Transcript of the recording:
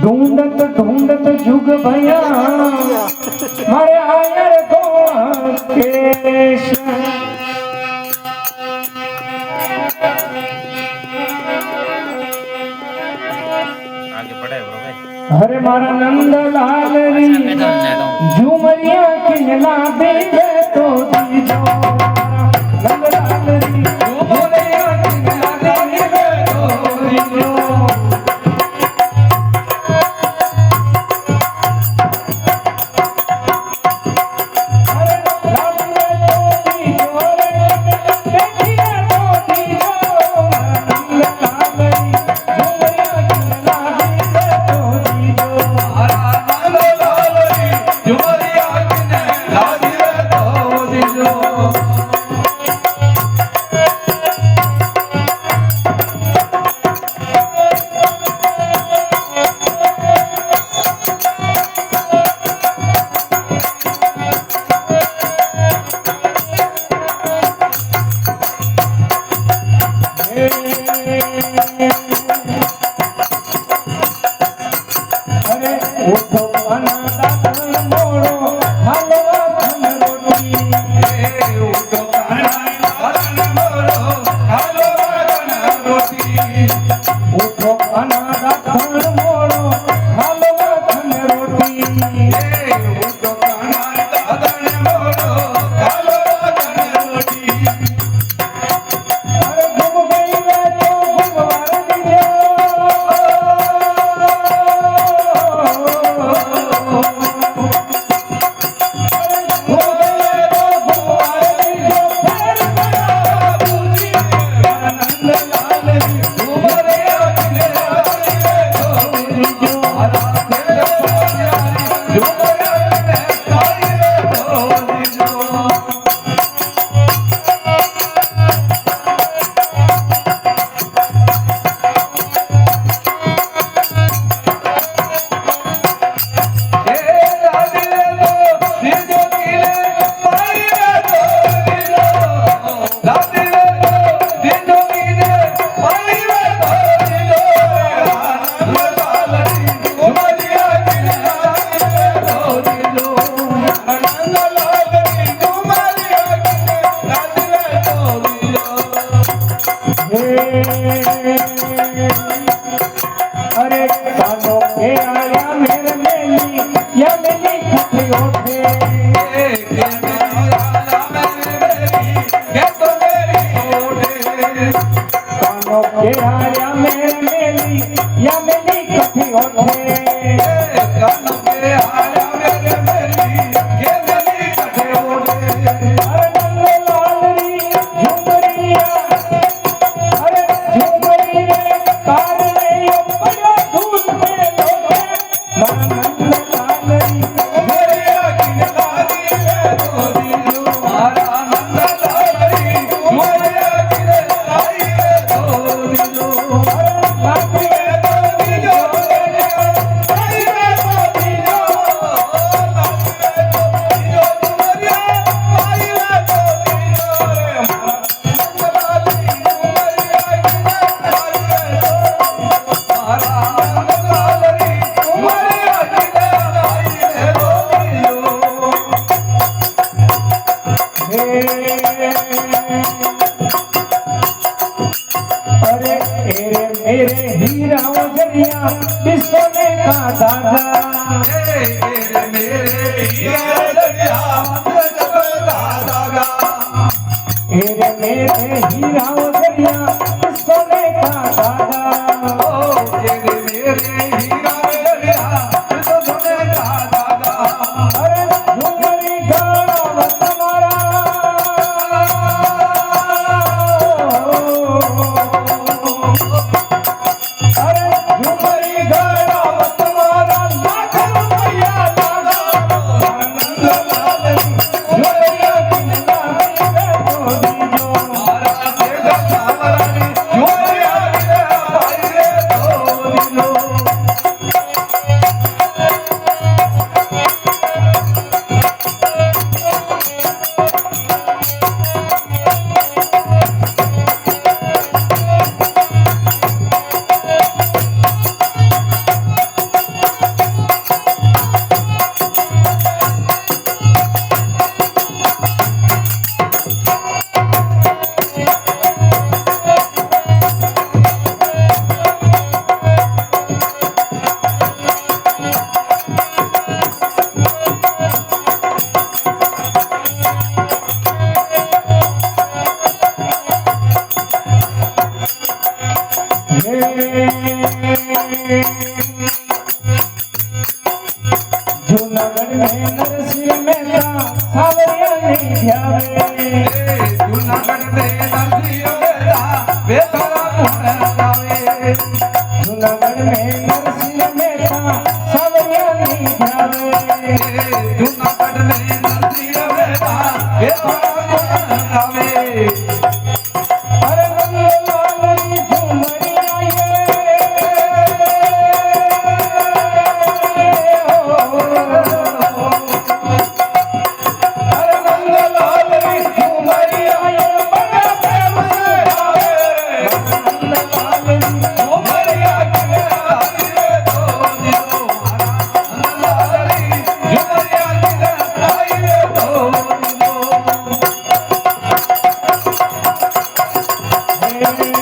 ढूंढत ढूंढत जुग भया मारे आयर को केश हरे मारा नंद लाल री झूमरिया किनला बेटे तो दीजो नंद लाल री झूमरिया किनला बेटे तो दीजो अरे कानों के आया मेरे मेली या मेली खटी ओठे कानों के आया मेरे मेली या मेली खटी ओठे कानों के आया मेरे मेली या मेली खटी ओठे अरे नंद लाल री झुमरिया अरे झुमरी रे कार रे पड़ा धूल में लोटे नंद लाल री झुमरिया किनला दी है तो दिलो मारा नंद लाल री झुमरिया किनला दी है तो दिलो बाकी है तो दिलो आई है तो दिलो बाकी है तो दिलो झुमरिया आई है तो अरे मेरे हीरा उजरिया बिस्सोने का दादा मेरे हीरा उजरिया मेरे हीरा उजरिया बिस्सोने का दादा मेरे हीरा उजरिया बिस्सोने का दादा अरे झुमरी गाना तुम्हारा अरे झुमरी गाना तुम्हारा लाख रुपया दादा नंद लाल झुमरिया किनला दी है तो दीजो मारा दे सावरानी झुमरिया किनला जूनागढ़ में नरसिंह मेहता सावरिया नहीं ध्यावे जूनागढ़ में नरसिंह मेहता बेतारा पुण्य गावे जूनागढ़ में नरसिंह मेहता सावरिया नहीं ध्यावे जूनागढ़ में नरसिंह मेहता बेतारा पुण्य गावे अरे नंदलाल री झुमरिया अरे नंदलाल री झुमरिया बड़ा प्रेम से गावे नंदलाल री झुमरिया के आइए तो दिलो नंदलाल री झुमरिया के आइए तो दिलो Hey